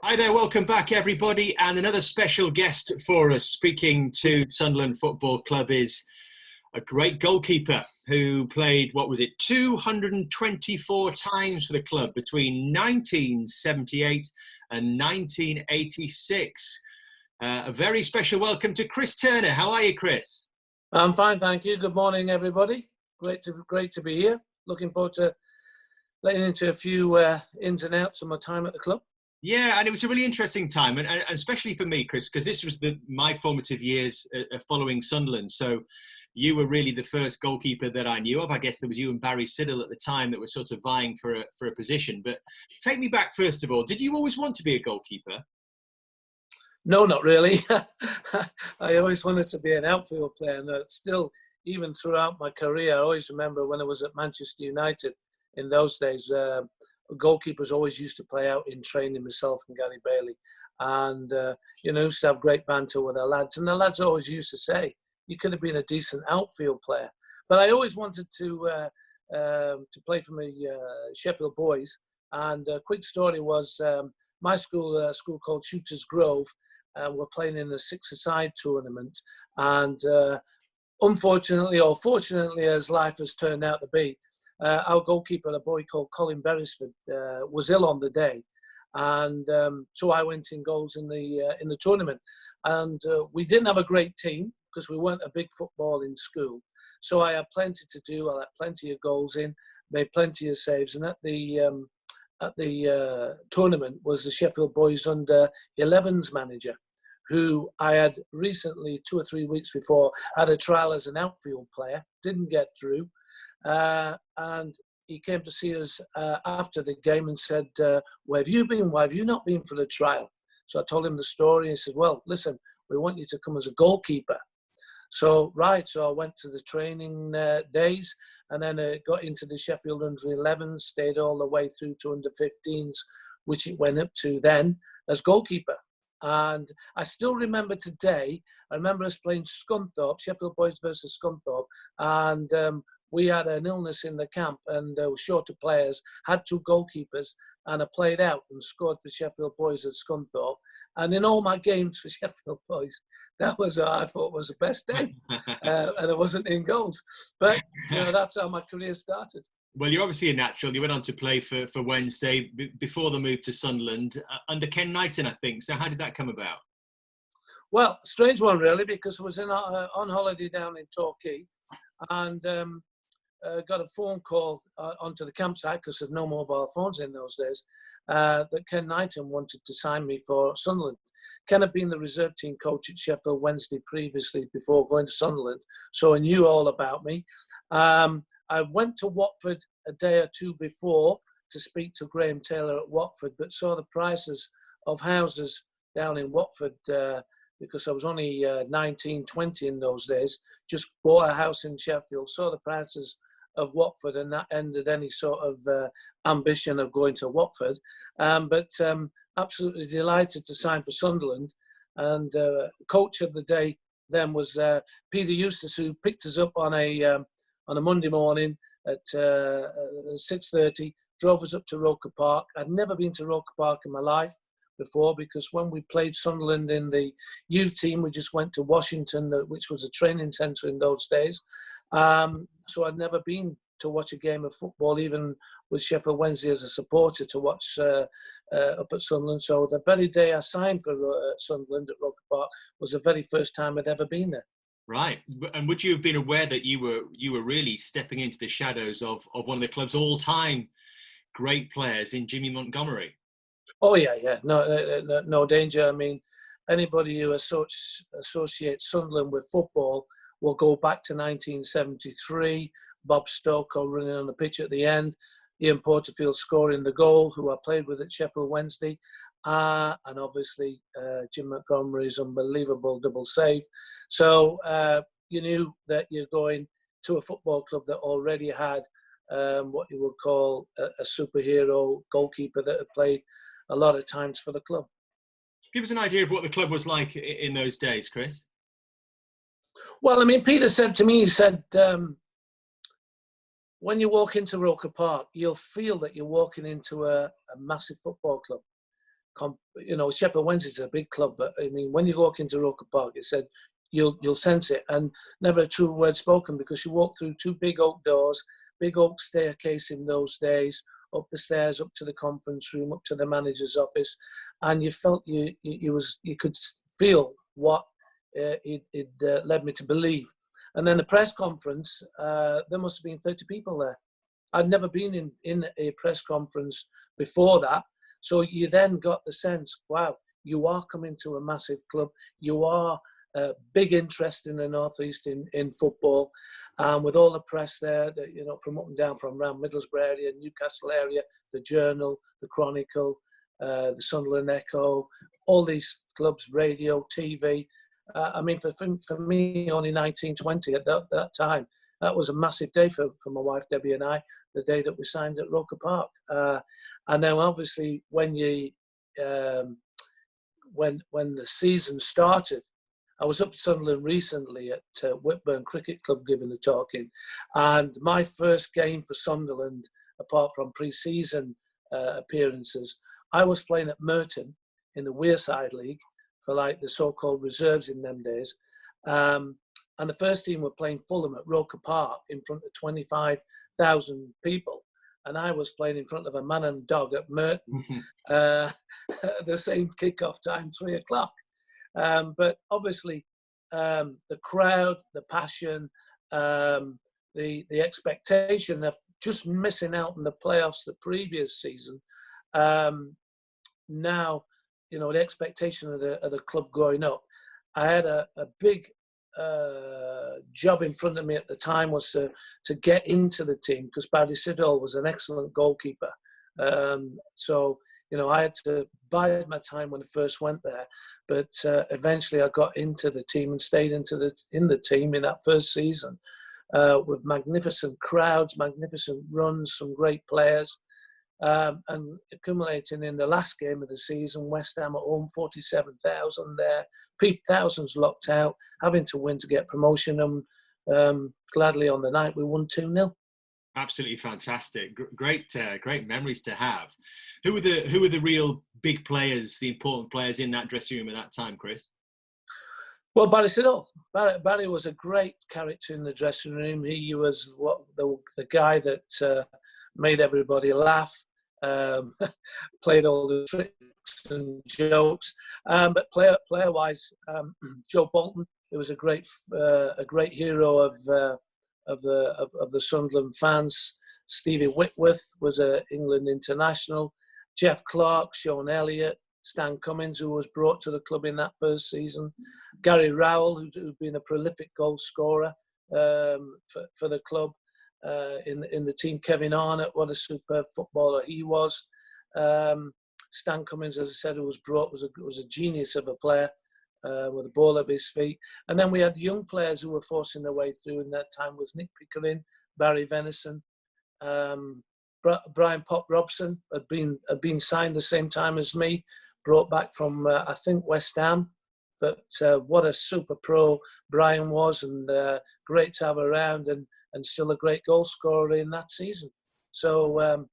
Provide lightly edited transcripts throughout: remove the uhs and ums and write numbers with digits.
Hi there, welcome back everybody, and another special guest for us speaking to Sunderland Football Club is a great goalkeeper who played, 224 times for the club between 1978 and 1986. A very special welcome to Chris Turner. How are you, Chris? I'm fine, thank you. Good morning, everybody. Great to be here. Looking forward to letting into a few ins and outs of my time at the club. Yeah, and it was a really interesting time, and especially for me, Chris, because this was my formative years following Sunderland. So you were really the first goalkeeper that I knew of. I guess there was you and Barry Siddle at the time that were sort of vying for a position. But take me back, first of all. Did you always want to be a goalkeeper? No, not really. I always wanted to be an outfield player, and still, even throughout my career, I always remember when I was at Manchester United in those days, goalkeepers always used to play out in training, myself and Gary Bailey. And, used to have great banter with our lads. And the lads always used to say, you could have been a decent outfield player. But I always wanted to play for my Sheffield boys. And a quick story was my school called Shooters Grove, were playing in the six-a-side tournament. And unfortunately, or fortunately, as life has turned out to be, our goalkeeper, a boy called Colin Beresford, was ill on the day, and so I went in goals in the tournament. And we didn't have a great team because we weren't a big footballing school. So I had plenty to do. I had plenty of goals in, made plenty of saves, and at the tournament was the Sheffield Boys under 11s manager, who I had recently, 2 or 3 weeks before, had a trial as an outfield player, didn't get through. And he came to see us after the game and said, where have you been? Why have you not been for the trial? So I told him the story. And he said, well, listen, we want you to come as a goalkeeper. So I went to the training days, and then got into the Sheffield under 11s, stayed all the way through to under 15s, which it went up to then as goalkeeper. And I still remember today, I remember us playing Scunthorpe, Sheffield Boys versus Scunthorpe, and we had an illness in the camp and were short of players, had 2 goalkeepers, and I played out and scored for Sheffield Boys at Scunthorpe. And in all my games for Sheffield Boys, that was what I thought was the best day. And I wasn't in goals. But that's how my career started. Well, you're obviously a natural. You went on to play for Wednesday before the move to Sunderland, under Ken Knighton, I think. So how did that come about? Well, strange one, really, because I was on holiday down in Torquay, and got a phone call onto the campsite, because there's no mobile phones in those days, that Ken Knighton wanted to sign me for Sunderland. Ken had been the reserve team coach at Sheffield Wednesday previously before going to Sunderland, so he knew all about me. I went to Watford a day or 2 before to speak to Graham Taylor at Watford, but saw the prices of houses down in Watford, because I was only 19, 20 in those days, just bought a house in Sheffield, saw the prices of Watford, and that ended any sort of ambition of going to Watford. But absolutely delighted to sign for Sunderland. And coach of the day then was Peter Eustace, who picked us up on a Monday morning at 6:30, drove us up to Roker Park. I'd never been to Roker Park in my life before, because when we played Sunderland in the youth team, we just went to Washington, which was a training centre in those days. So I'd never been to watch a game of football, even with Sheffield Wednesday as a supporter, to watch up at Sunderland. So the very day I signed for Sunderland at Roker Park was the very first time I'd ever been there. Right. And would you have been aware that you were really stepping into the shadows of one of the club's all-time great players in Jimmy Montgomery? Oh, yeah. No danger. I mean, anybody who associates Sunderland with football will go back to 1973, Bob Stokoe running on the pitch at the end, Ian Porterfield scoring the goal, who I played with at Sheffield Wednesday, and obviously Jim Montgomery's unbelievable double save. So you knew that you're going to a football club that already had what you would call a superhero goalkeeper that had played a lot of times for the club. Give us an idea of what the club was like in those days, Chris. Well, I mean, Peter said to me, he said, when you walk into Roker Park, you'll feel that you're walking into a massive football club. Sheffield Wednesday is a big club, but I mean, when you walk into Roker Park, it said you'll sense it, and never a true word spoken, because you walk through two big oak doors, big oak staircase in those days, up the stairs, up to the conference room, up to the manager's office, and you felt you could feel what it led me to believe. And then the press conference, there must have been 30 people there. I'd never been in a press conference before that. So you then got the sense, wow, you are coming to a massive club. You are big interest in the Northeast in football. With all the press there, from up and down, from around Middlesbrough area, Newcastle area, the Journal, the Chronicle, the Sunderland Echo, all these clubs, radio, TV. For me, only 1920 at that time, that was a massive day for my wife, Debbie, and I, the day that we signed at Roker Park. And then obviously when the season started, I was up to Sunderland recently at Whitburn Cricket Club giving a talking, and my first game for Sunderland, apart from pre-season appearances, I was playing at Merton in the Wearside League for like the so-called reserves in them days. And the first team were playing Fulham at Roker Park in front of 25,000 people. And I was playing in front of a man and dog at Merton, the same kickoff time, 3 o'clock. But obviously, the crowd, the passion, the expectation of just missing out on the playoffs the previous season. Now, the expectation of the club growing up. I had a big job in front of me at the time, was to get into the team, because Barry Siddall was an excellent goalkeeper. So I had to bide my time when I first went there, but eventually I got into the team and stayed in the team in that first season, with magnificent crowds, magnificent runs, some great players, and accumulating in the last game of the season, West Ham at home, 47,000 there, thousands locked out, having to win to get promotion, and gladly on the night we won 2-0. Absolutely fantastic. Great memories to have. Who were the real big players, the important players in that dressing room at that time, Chris? Well, Barry Siddall. Barry was a great character in the dressing room. He was the guy that made everybody laugh, played all the tricks and jokes. But player-wise, Joe Bolton, who was a great hero of the Sunderland fans. Stevie Whitworth was an England international. Jeff Clark, Sean Elliott, Stan Cummins, who was brought to the club in that first season. Gary Rowell, who'd been a prolific goal scorer for the club in the team. Kevin Arnott, what a superb footballer he was. Stan Cummins, as I said, who was brought, was a genius of a player. With a ball at his feet. And then we had young players who were forcing their way through, and that time was Nick Pickering, Barry Venison, Brian Pop Robson had been signed the same time as me, brought back from I think West Ham. But what a super pro Brian was, and great to have around, and still a great goal scorer in that season. So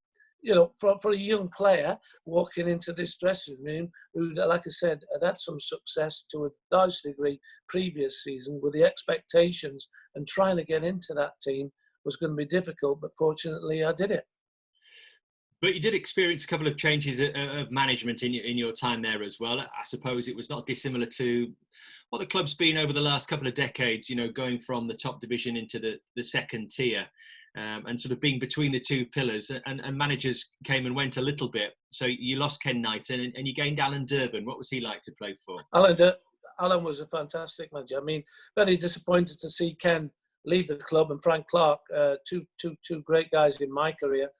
for a young player walking into this dressing room, who, like I said, had some success to a large degree previous season, with the expectations and trying to get into that team was going to be difficult, but fortunately I did it. But you did experience a couple of changes of management in your time there as well. I suppose it was not dissimilar to what the club's been over the last couple of decades, going from the top division into the second tier. And sort of being between the two pillars, and managers came and went a little bit. So you lost Ken Knighton and you gained Alan Durbin. What was he like to play for? Alan was a fantastic manager. I mean, very disappointed to see Ken leave the club, and Frank Clark, two great guys in my career.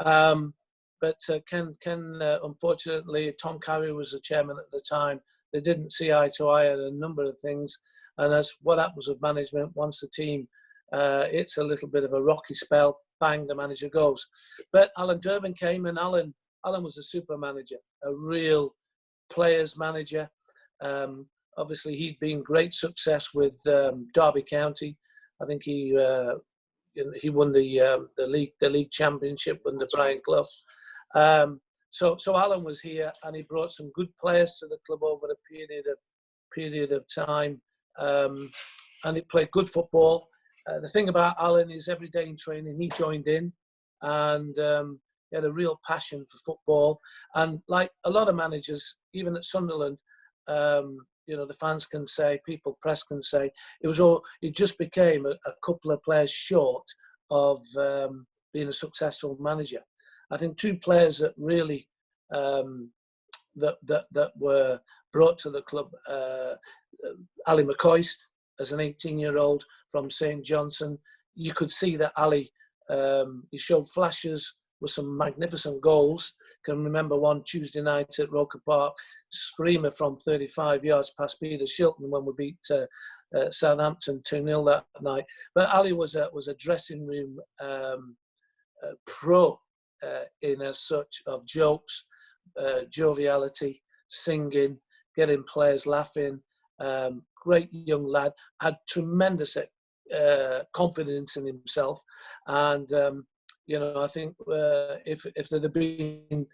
But Ken, unfortunately, Tom Carey was the chairman at the time. They didn't see eye to eye on a number of things. And as what happens with management, once the team it's a little bit of a rocky spell, bang, the manager goes. But Alan Durbin came, and Alan was a super manager, a real players manager. Obviously, he'd been great success with Derby County. I think he won the league championship under Brian Clough. So Alan was here, and he brought some good players to the club over a period of time, and he played good football. The thing about Alan is every day in training he joined in, and he had a real passion for football. And like a lot of managers, even at Sunderland, the fans can say, press can say, it just became a couple of players short of being a successful manager. I think two players that really that were brought to the club, Ali Mccoist, as an 18-year-old from St. Johnson. You could see that Ali, he showed flashes with some magnificent goals. Can remember one Tuesday night at Roker Park, screamer from 35 yards past Peter Shilton when we beat Southampton 2-0 that night. But Ali was a dressing room pro in as such of jokes, joviality, singing, getting players laughing. Great young lad, had tremendous confidence in himself, and I think if they'd have been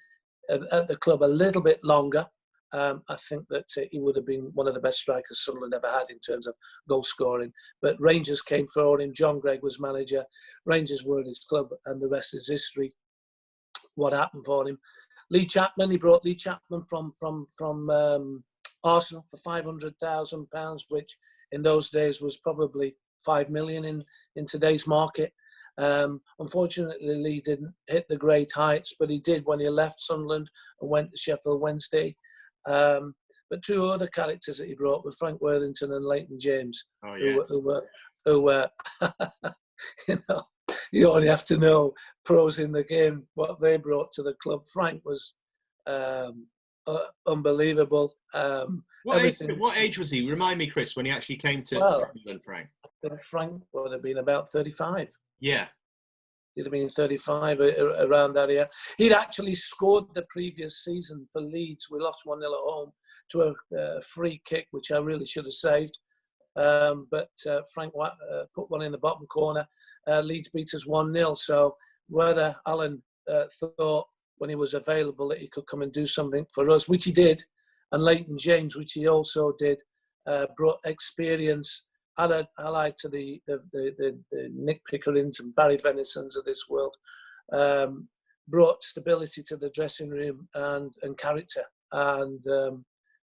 at the club a little bit longer, I think that he would have been one of the best strikers Sunderland ever had in terms of goal scoring. But Rangers came for him. John Gregg was manager. Rangers were his club, and the rest is history. What happened for him? Lee Chapman. He brought Lee Chapman from Arsenal for £500,000, which in those days was probably 5 million in today's market. Unfortunately, Lee didn't hit the great heights, but he did when he left Sunderland and went to Sheffield Wednesday. But two other characters that he brought were Frank Worthington and Leighton James, who were you only have to know pros in the game, what they brought to the club. Frank was unbelievable. What age was he? Remind me, Chris, when he actually came to England, Frank. I think Frank would have been about 35. Yeah. He'd have been 35, around that year. He'd actually scored the previous season for Leeds. We lost 1-0 at home to a free kick, which I really should have saved. But Frank put one in the bottom corner. Leeds beat us 1-0. So whether Alan thought when he was available that he could come and do something for us, which he did, and Leighton James, which he also did, brought experience, allied to the Nick Pickerings and Barry Venisons of this world, brought stability to the dressing room and character. And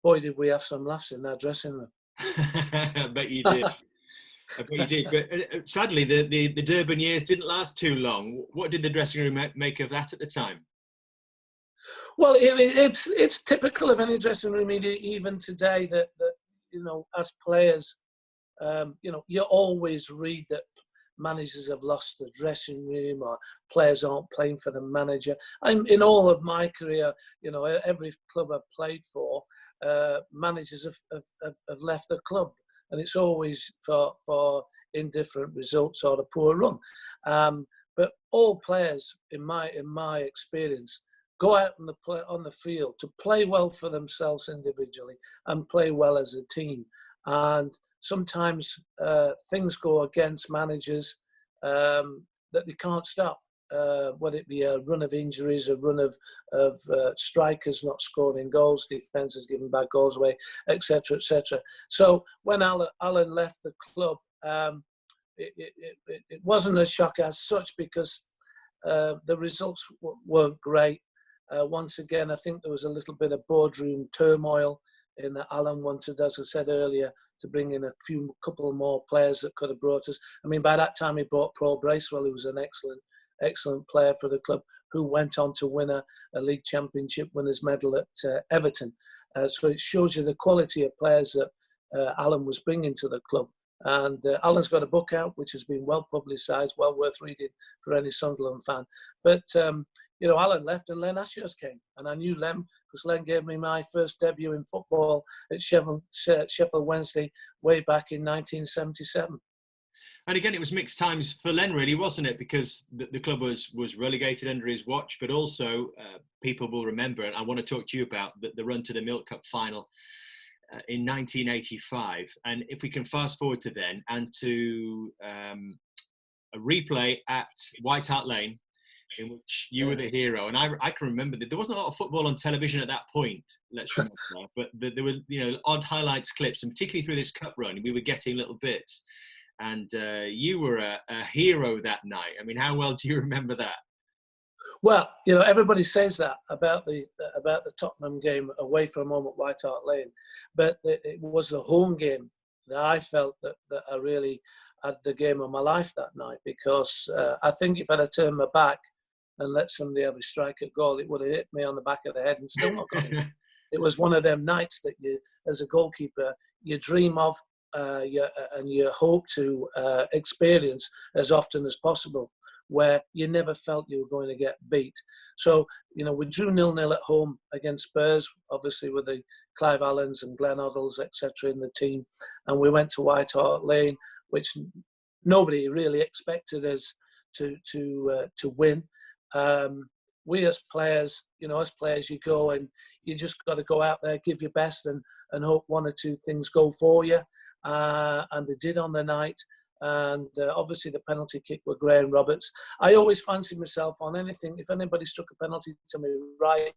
boy, did we have some laughs in that dressing room. I bet you did. I bet you did. But sadly, the Durban years didn't last too long. What did the dressing room make of that at the time? Well, it's typical of any dressing room, even today, that as players, you always read that managers have lost the dressing room or players aren't playing for the manager. In all of my career, every club I've played for, managers have left the club, and it's always for indifferent results or a poor run. But all players, in my experience, go out on the field to play well for themselves individually and play well as a team. And sometimes things go against managers that they can't stop, whether it be a run of injuries, a run of strikers not scoring goals, defences giving bad goals away, etc., etc. So when Alan left the club, it wasn't a shock as such, because the results weren't great. Once again, I think there was a little bit of boardroom turmoil in that Alan wanted, as I said earlier, to bring in a couple more players that could have brought us. I mean, by that time he brought Paul Bracewell, who was an excellent player for the club, who went on to win a league championship winners' medal at Everton. So it shows you the quality of players that Alan was bringing to the club. And Alan's got a book out which has been well publicised, well worth reading for any Sunderland fan. But Alan left and Len Ashurst came, and I knew Len because Len gave me my first debut in football at Sheffield Wednesday way back in 1977. And again, it was mixed times for Len, really, wasn't it? Because the club was relegated under his watch, but also people will remember, and I want to talk to you about the run to the Milk Cup final in 1985. And if we can fast forward to then and to a replay at White Hart Lane in which you were the hero. And I can remember that there wasn't a lot of football on television at that point, let's remember, but there were, odd highlights clips, and particularly through this cup run, we were getting little bits. And you were a hero that night. I mean, how well do you remember that? Well, everybody says that about the Tottenham game away from home at White Hart Lane, but it was the home game that I felt that I really had the game of my life that night, because I think if I'd have turned my back and let somebody have a strike at goal, it would have hit me on the back of the head and still not gone in. It was one of them nights that you, as a goalkeeper, you dream of and you hope to experience as often as possible, where you never felt you were going to get beat. So, we drew 0-0 at home against Spurs, obviously with the Clive Allens and Glenn Hoddles, etc. in the team. And we went to White Hart Lane, which nobody really expected us to win. We as players, you go and you just got to go out there, give your best and hope one or two things go for you. And they did on the night. And obviously the penalty kick with Graham Roberts. I always fancied myself on anything. If anybody struck a penalty to me right,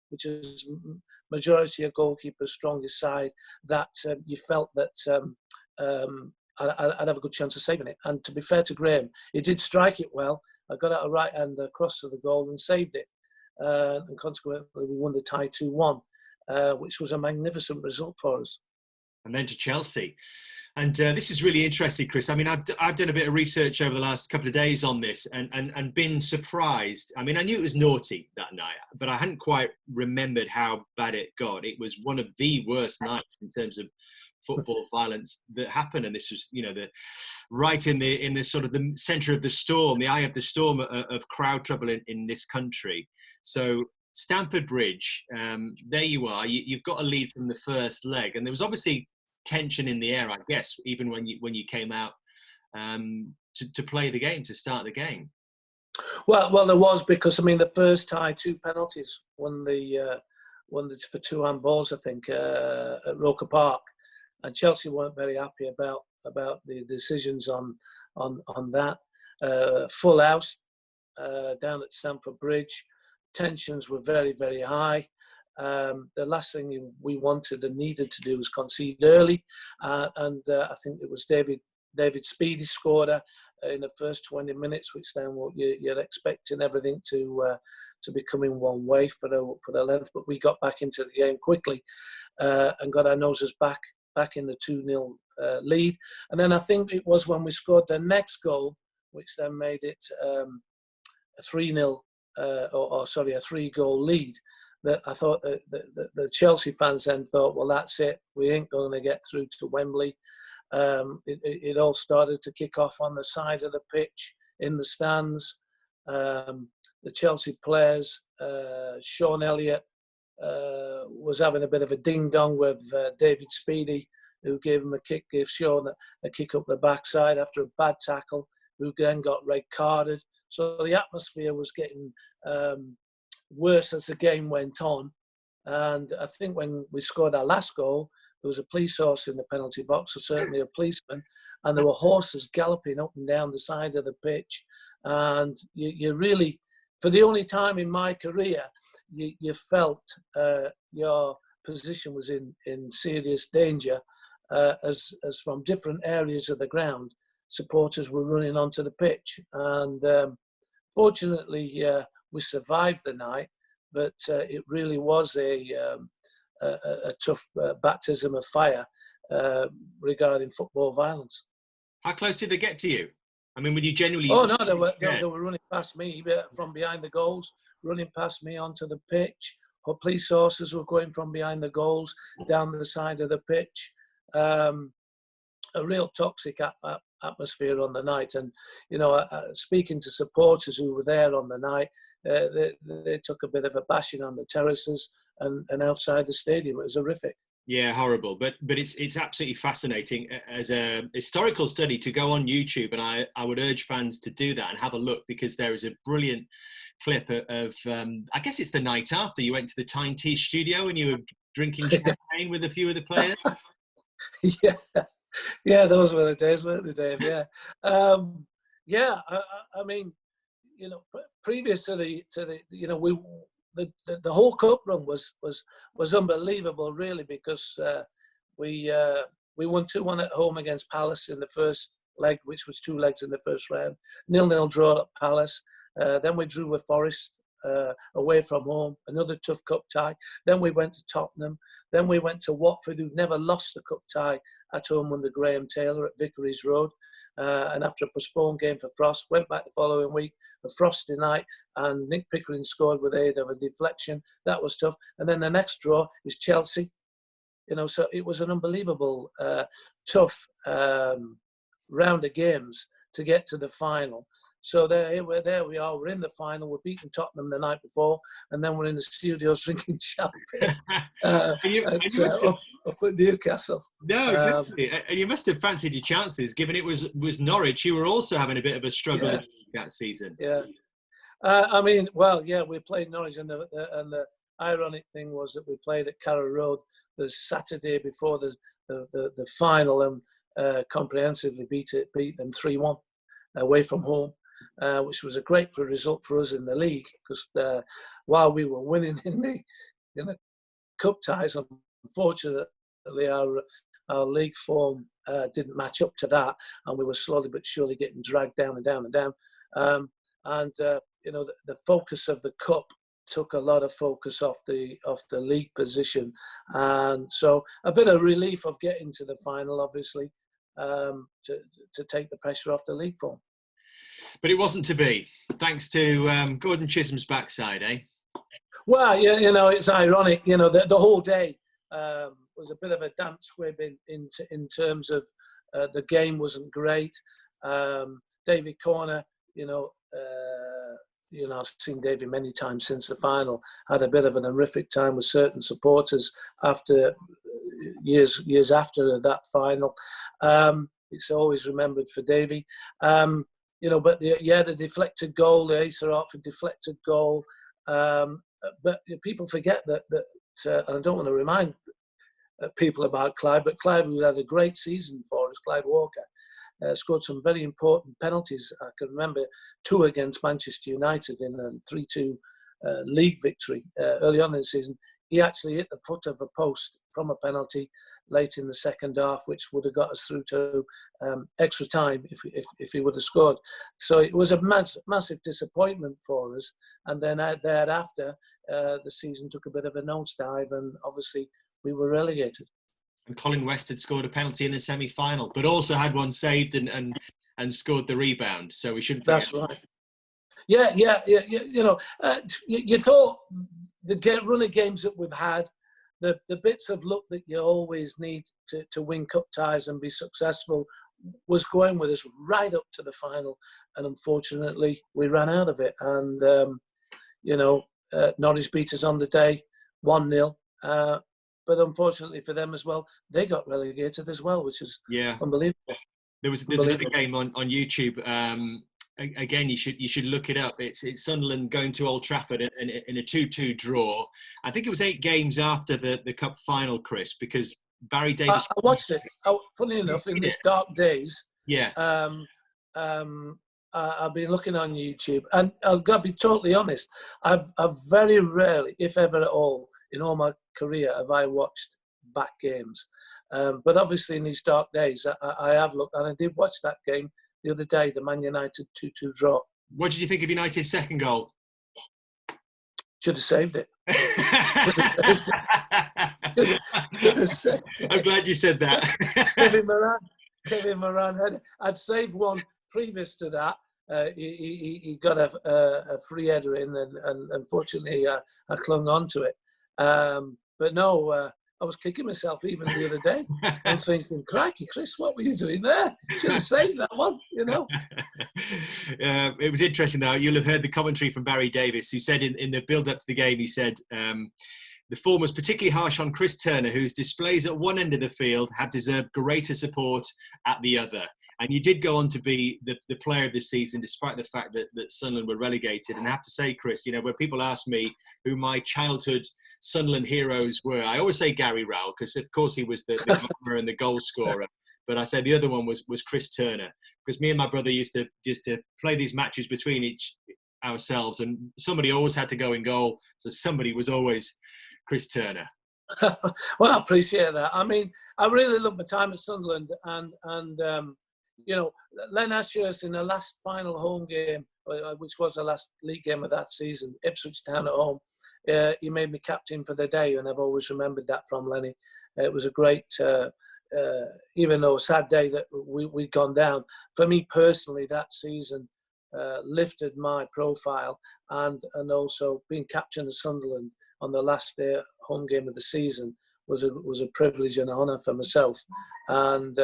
which is majority of goalkeepers' strongest side, that you felt that I'd have a good chance of saving it. And to be fair to Graham, he did strike it well. I got out a right hand across to the goal and saved it. And consequently, we won the tie 2-1, which was a magnificent result for us. And then to Chelsea. And this is really interesting, Chris. I mean, I've done a bit of research over the last couple of days on this and been surprised. I mean, I knew it was naughty that night, but I hadn't quite remembered how bad it got. It was one of the worst nights in terms of football violence that happened. And this was, right in the sort of the centre of the storm, the eye of the storm of crowd trouble in this country. So Stamford Bridge, there you are. You've got a lead from the first leg. And there was obviously tension in the air, I guess, even when you came out to play the game, to start the game. Well, there was, because the first tie, 2 penalties, won for 2 handballs, I think, at Roker Park, and Chelsea weren't very happy about the decisions on that. Full house down at Stamford Bridge, tensions were very, very high. The last thing we wanted and needed to do was concede early, and I think it was David Speedy scored in the first 20 minutes, which then you're expecting everything to be coming one way for the length. But we got back into the game quickly and got our noses back in the 2-0 lead. And then I think it was when we scored the next goal, which then made it a 3-0 a 3-goal lead, that I thought that the Chelsea fans then thought, well, that's it. We ain't going to get through to Wembley. It all started to kick off on the side of the pitch, in the stands. The Chelsea players, Sean Elliott was having a bit of a ding-dong with David Speedy, who gave him a kick, gave Sean a kick up the backside after a bad tackle, who then got red carded. So the atmosphere was getting worse as the game went on. And I think when we scored our last goal, there was a police horse in the penalty box, or certainly a policeman, and there were horses galloping up and down the side of the pitch. And you really, for the only time in my career, you felt your position was in serious danger, as from different areas of the ground, supporters were running onto the pitch. And fortunately, we survived the night, but it really was a tough baptism of fire regarding football violence. How close did they get to you? I mean, would you genuinely... Oh, no, they were running past me from behind the goals, running past me onto the pitch. Police horses were going from behind the goals down the side of the pitch. A real toxic atmosphere on the night. And, speaking to supporters who were there on the night, they took a bit of a bashing on the terraces and outside the stadium. It was horrific. Yeah, horrible. But it's absolutely fascinating as a historical study to go on YouTube, and I would urge fans to do that and have a look, because there is a brilliant clip of I guess it's the night after you went to the Tyne Tea studio and you were drinking champagne with a few of the players. Yeah, those were the days, weren't they, Dave? Yeah. I mean, previous to the the whole cup run was unbelievable, really, because we won 2-1 at home against Palace in the first leg, which was 2 legs in the first round. 0-0 draw at Palace. Then we drew with Forest away from home, another tough cup tie. Then we went to Tottenham. Then we went to Watford, who'd never lost a cup tie at home under Graham Taylor at Vicarage Road. And after a postponed game for Frost, went back the following week, a frosty night, and Nick Pickering scored with aid of a deflection. That was tough. And then the next draw is Chelsea. So it was an unbelievable, tough round of games to get to the final. So there we are. We're in the final. We're beating Tottenham the night before, and then we're in the studios drinking champagne up at Newcastle. No, exactly. And you must have fancied your chances, given it was Norwich. You were also having a bit of a struggle that season. Yeah. We played Norwich, and the ironic thing was that we played at Carrow Road the Saturday before the final, and comprehensively beat them 3-1 away from home. Which was a great result for us in the league, because while we were winning in the cup ties, unfortunately our league form didn't match up to that, and we were slowly but surely getting dragged down and down and down. The focus of the cup took a lot of focus off the league position, and so a bit of relief of getting to the final, obviously, to take the pressure off the league form. But it wasn't to be, thanks to Gordon Chisholm's backside, eh? Well, it's ironic. The whole day was a bit of a damp squib in terms of the game wasn't great. David Corner, I've seen David many times since the final, had a bit of an horrific time with certain supporters after years after that final. It's always remembered for Davy. The deflected goal, the Asa Hartford deflected goal. But people forget that and I don't want to remind people about Clive, but Clive, who had a great season for us, Clive Walker, scored some very important penalties. I can remember 2 against Manchester United in a 3-2 league victory early on in the season. He actually hit the foot of a post from a penalty late in the second half, which would have got us through to extra time if he would have scored. So it was a massive disappointment for us. And then thereafter, the season took a bit of a nosedive, and obviously we were relegated. And Colin West had scored a penalty in the semi-final, but also had one saved and scored the rebound. So we shouldn't forget. That's right. Yeah. You thought the run of games that we've had, the bits of luck that you always need to win cup ties and be successful, was going with us right up to the final. And unfortunately, we ran out of it. And, Norwich beat us on the day, 1-0. But unfortunately for them as well, they got relegated as well, which is unbelievable. There's another game on YouTube. Again, you should look it up. It's Sunderland going to Old Trafford in a 2-2 draw. I think it was 8 games after the cup final, Chris, because Barry Davis. I watched it. Funny enough, in these dark days. Yeah. I've been looking on YouTube, and I've got to be totally honest. I've very rarely, if ever at all, in all my career, have I watched back games. But obviously, in these dark days, I have looked, and I did watch that game the other day, the Man United 2-2 draw. What did you think of United's second goal? Should have saved it. I'm glad you said that. Kevin Moran had saved one previous to that. He got a free header in, and unfortunately I clung on to it. But no, I was kicking myself even the other day. I'm thinking, crikey, Chris, what were you doing there? Should have saved that one, It was interesting, though. You'll have heard the commentary from Barry Davis, who said in the build-up to the game, he said, the form was particularly harsh on Chris Turner, whose displays at one end of the field had deserved greater support at the other. And you did go on to be the player of the season, despite the fact that Sunderland were relegated. And I have to say, Chris, when people ask me who my childhood Sunderland heroes were, I always say Gary Rowell, because of course he was the marker and the goal scorer. But I say the other one was Chris Turner, because me and my brother used to play these matches between ourselves, and somebody always had to go in goal. So somebody was always Chris Turner. Well, I appreciate that. I mean, I really loved my time at Sunderland, and you know, Len Ashurst in the last final home game, which was the last league game of that season, Ipswich Town at home, he made me captain for the day, and I've always remembered that from Lenny. It was a great, even though a sad day that we'd gone down, for me personally, that season lifted my profile, and also being captain of Sunderland on the last day home game of the season was a privilege and an honour for myself. And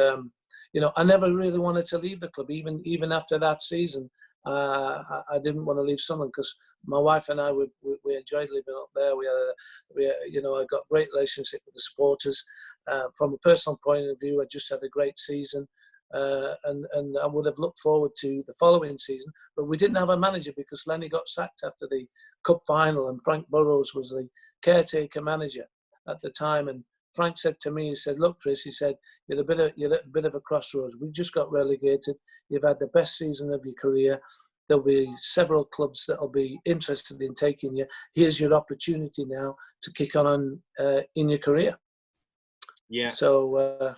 you know, I never really wanted to leave the club, even after that season. I didn't want to leave Sunderland because my wife and I we enjoyed living up there. You know, I got a great relationship with the supporters. From a personal point of view, I just had a great season, and I would have looked forward to the following season. But we didn't have a manager because Lenny got sacked after the cup final, and Frank Burrows was the caretaker manager at the time. And Frank said to me, he said, "Look, Chris," he said, you're at a bit of a crossroads. We just got relegated. You've had the best season of your career. There'll be several clubs that will be interested in taking you. Here's your opportunity now to kick on in your career." Yeah. So,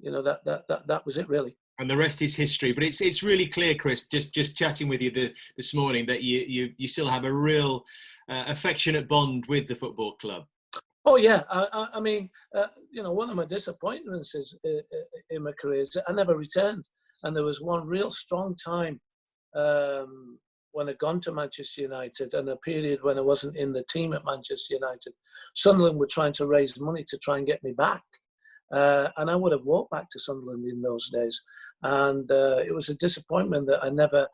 you know, that was it really. And the rest is history. But it's really clear, Chris, just chatting with you this morning, that you still have a real affectionate bond with the football club. Oh yeah, I mean, you know, one of my disappointments is in my career is that I never returned, and there was one real strong time when I'd gone to Manchester United, and a period when I wasn't in the team at Manchester United. Sunderland were trying to raise money to try and get me back, and I would have walked back to Sunderland in those days. And it was a disappointment that I never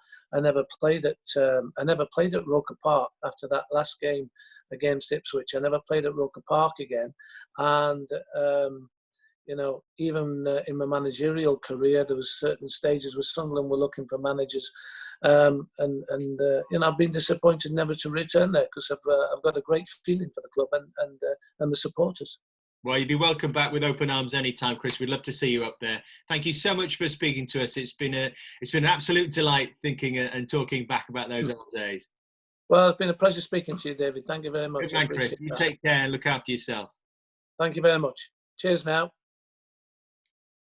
played at Roker Park after that last game against Ipswich. I never played at Roker Park again, and you know, even in my managerial career, there was certain stages where Sunderland were looking for managers, and you know, I've been disappointed never to return there because I've got a great feeling for the club and the supporters. Well, you'd be welcome back with open arms anytime, Chris. We'd love to see you up there. Thank you so much for speaking to us. It's been an absolute delight thinking and talking back about those old days. Well, it's been a pleasure speaking to you, David. Thank you very much. Good man, Chris. You take care and look after yourself. Thank you very much. Cheers now.